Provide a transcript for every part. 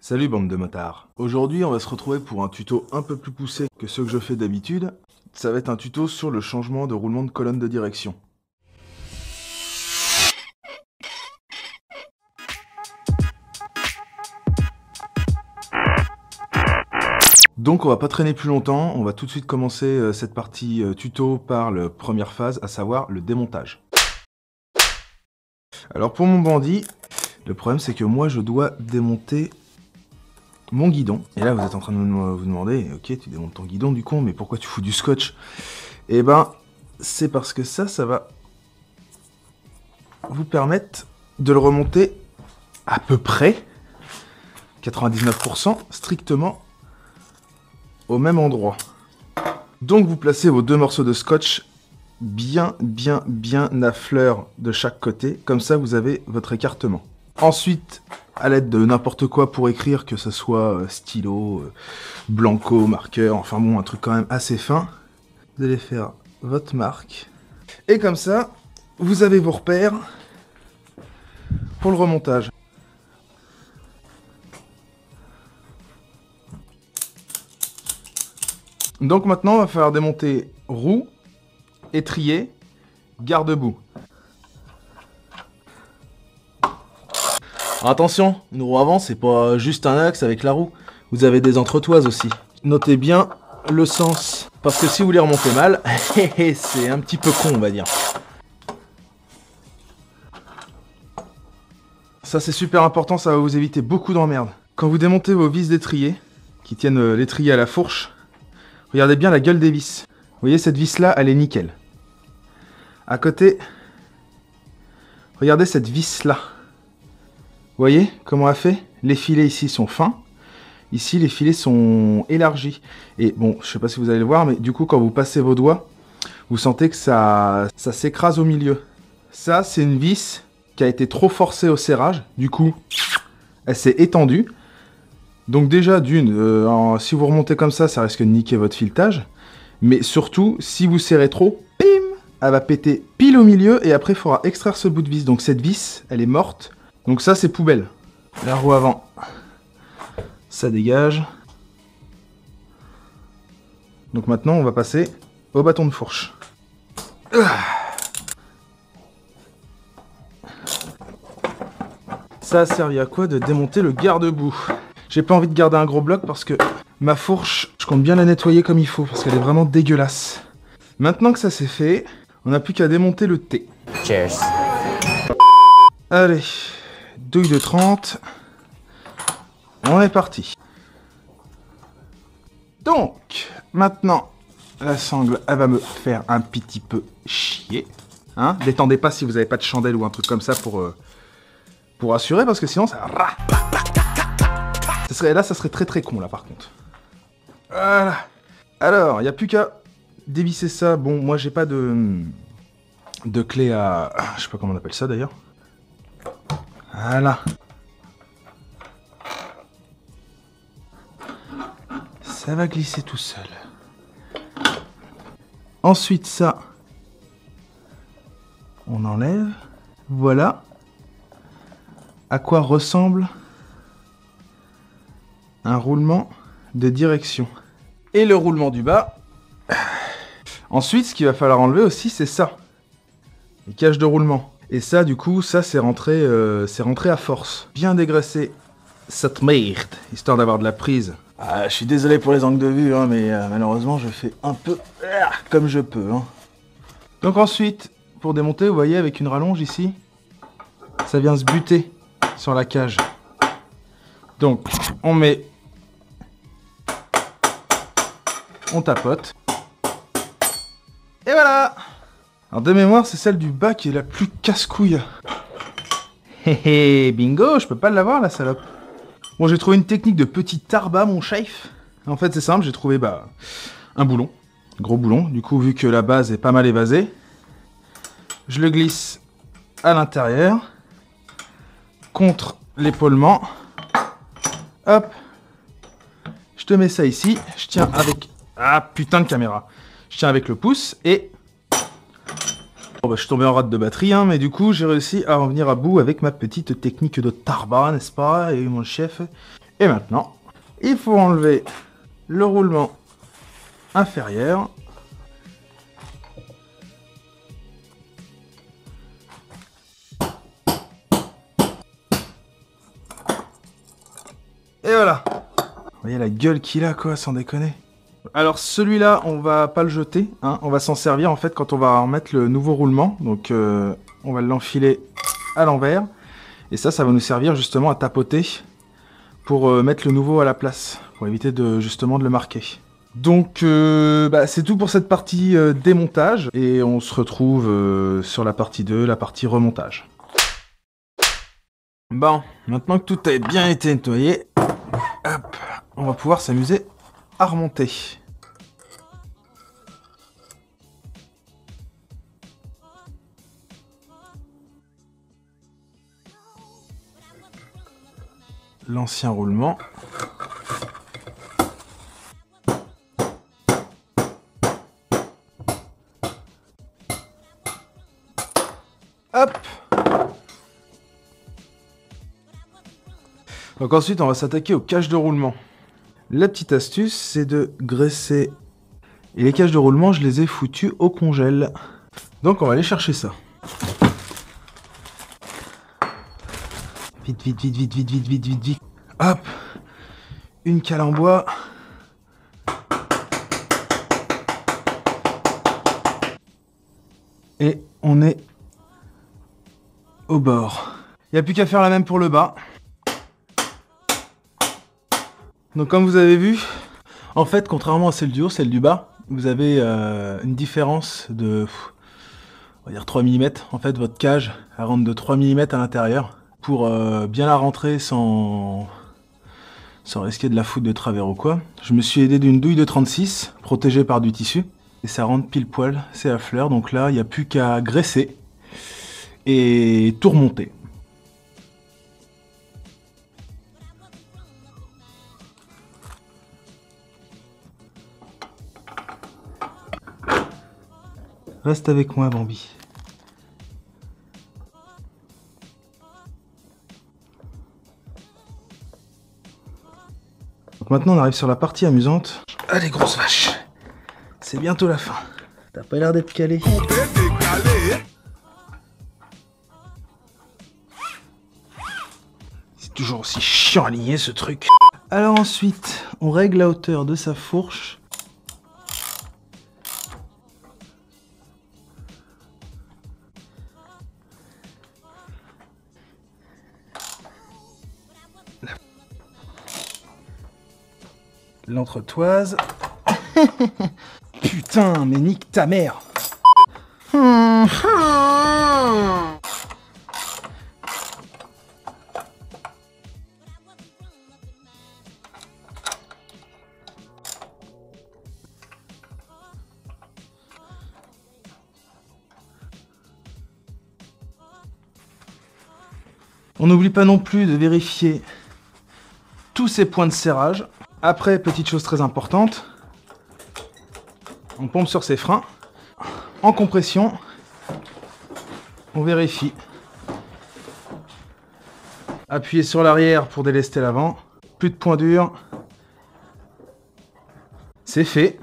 Salut bande de motards. Aujourd'hui on va se retrouver pour un tuto un peu plus poussé que ceux que je fais d'habitude. Ça va être un tuto sur le changement de roulement de colonne de direction. Donc on va pas traîner plus longtemps, on va tout de suite commencer cette partie tuto par la première phase, à savoir le démontage. Alors pour mon bandit, le problème c'est que moi je dois démonter mon guidon. Et là vous êtes en train de vous demander, ok tu démontes ton guidon du con, mais pourquoi tu fous du scotch? Eh ben c'est parce que ça va vous permettre de le remonter à peu près 99% strictement au même endroit. Donc vous placez vos deux morceaux de scotch bien à fleur de chaque côté, comme ça vous avez votre écartement. Ensuite, à l'aide de n'importe quoi pour écrire, que ce soit stylo, blanco, marqueur, enfin bon, un truc quand même assez fin, vous allez faire votre marque. Et comme ça, vous avez vos repères pour le remontage. Donc maintenant, on va falloir démonter roue, étrier, garde-boue. Attention, une roue avant, c'est pas juste un axe avec la roue. Vous avez des entretoises aussi. Notez bien le sens, parce que si vous les remontez mal, c'est un petit peu con, on va dire. Ça, c'est super important, ça va vous éviter beaucoup d'emmerdes. Quand vous démontez vos vis d'étrier, qui tiennent l'étrier à la fourche, regardez bien la gueule des vis. Vous voyez, cette vis-là, elle est nickel. À côté, regardez cette vis-là. Vous voyez comment elle fait? Les filets ici sont fins. Ici, les filets sont élargis. Et bon, je sais pas si vous allez le voir, mais du coup, quand vous passez vos doigts, vous sentez que ça s'écrase au milieu. Ça, c'est une vis qui a été trop forcée au serrage. Du coup, elle s'est étendue. Donc déjà, d'une, si vous remontez comme ça risque de niquer votre filetage. Mais surtout, si vous serrez trop, bim, elle va péter pile au milieu et après, il faudra extraire ce bout de vis. Donc cette vis, elle est morte. Donc ça, c'est poubelle. La roue avant, ça dégage. Donc maintenant, on va passer au bâton de fourche. Ça a servi à quoi? De démonter le garde-boue. J'ai pas envie de garder un gros bloc parce que ma fourche, je compte bien la nettoyer comme il faut parce qu'elle est vraiment dégueulasse. Maintenant que ça c'est fait, on n'a plus qu'à démonter le T. Cheers. Allez, douille de 30. On est parti. Donc, maintenant, la sangle, elle va me faire un petit peu chier. Hein? Détendez pas si vous n'avez pas de chandelle ou un truc comme ça pour assurer parce que sinon ça... Là, ça serait très con, là, par contre. Voilà. Alors, il n'y a plus qu'à dévisser ça. Bon, moi, j'ai pas de clé à... Je sais pas comment on appelle ça, d'ailleurs. Voilà. Ça va glisser tout seul. Ensuite, ça... On enlève. Voilà. À quoi ressemble un roulement de direction. Et le roulement du bas. Ensuite, ce qu'il va falloir enlever aussi, c'est ça. Les cages de roulement. Et ça, du coup, ça, c'est rentré à force. Bien dégraisser cette merde, histoire d'avoir de la prise. Ah, je suis désolé pour les angles de vue, hein, mais malheureusement, je fais un peu comme je peux. Hein. Donc ensuite, pour démonter, vous voyez, avec une rallonge ici, ça vient se buter sur la cage. Donc, on met... On tapote. Et voilà! Alors de mémoire, c'est celle du bas qui est la plus casse-couille. Hé bingo, je peux pas l'avoir la salope. Bon, j'ai trouvé une technique de petit tarbat, mon chef. En fait, c'est simple, j'ai trouvé un boulon. Gros boulon. Du coup, vu que la base est pas mal évasée, je le glisse à l'intérieur. Contre l'épaulement. Hop. Je te mets ça ici. Je tiens avec... Ah, putain de caméra. Je tiens avec le pouce et... Bon, bah, je suis tombé en rate de batterie, hein, mais du coup, j'ai réussi à en venir à bout avec ma petite technique de tarba, n'est-ce pas? Et mon chef. Et maintenant, il faut enlever le roulement inférieur. Et voilà. Vous voyez la gueule qu'il a, quoi, sans déconner. Alors celui-là, on va pas le jeter, hein, on va s'en servir en fait quand on va remettre le nouveau roulement. Donc on va l'enfiler à l'envers. Et ça va nous servir justement à tapoter pour mettre le nouveau à la place, pour éviter justement de le marquer. Donc c'est tout pour cette partie démontage. Et on se retrouve sur la partie 2, la partie remontage. Bon, maintenant que tout a bien été nettoyé, hop, on va pouvoir s'amuser à remonter. L'ancien roulement. Hop. Donc ensuite, on va s'attaquer aux caches de roulement. La petite astuce, c'est de graisser. Et les caches de roulement, je les ai foutues au congèle. Donc on va aller chercher ça. Vite, vite, vite, vite, vite, vite, vite, vite, vite. Hop. Une cale en bois. Et on est au bord. Il n'y a plus qu'à faire la même pour le bas. Donc comme vous avez vu, en fait, contrairement à celle du haut, celle du bas, vous avez une différence de, on va dire 3 mm. En fait, votre cage, elle rentre de 3 mm à l'intérieur pour bien la rentrer sans risquer de la foutre de travers ou quoi. Je me suis aidé d'une douille de 36, protégée par du tissu. Et ça rentre pile poil, c'est à fleur. Donc là, il n'y a plus qu'à graisser et tout remonter. Reste avec moi, Bambi. Donc maintenant, on arrive sur la partie amusante. Allez, grosse vache. C'est bientôt la fin. T'as pas l'air d'être calé. C'est toujours aussi chiant à aligner, ce truc. Alors ensuite, on règle la hauteur de sa fourche. L'entretoise. Putain, mais nique ta mère. On n'oublie pas non plus de vérifier tous ces points de serrage. Après, petite chose très importante, on pompe sur ses freins. En compression, on vérifie. Appuyez sur l'arrière pour délester l'avant. Plus de points durs. C'est fait.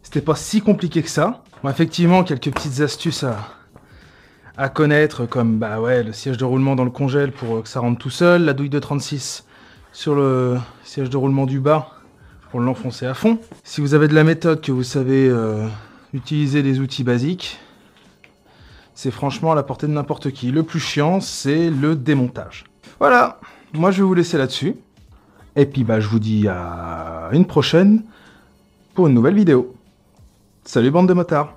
C'était pas si compliqué que ça. Bon, effectivement, quelques petites astuces à connaître, comme le siège de roulement dans le congèle pour que ça rentre tout seul, la douille de 36 sur le siège de roulement du bas pour l'enfoncer à fond. Si vous avez de la méthode, que vous savez utiliser des outils basiques, c'est franchement à la portée de n'importe qui. Le plus chiant, c'est le démontage. Voilà, moi je vais vous laisser là-dessus. Et puis je vous dis à une prochaine pour une nouvelle vidéo. Salut bande de motards!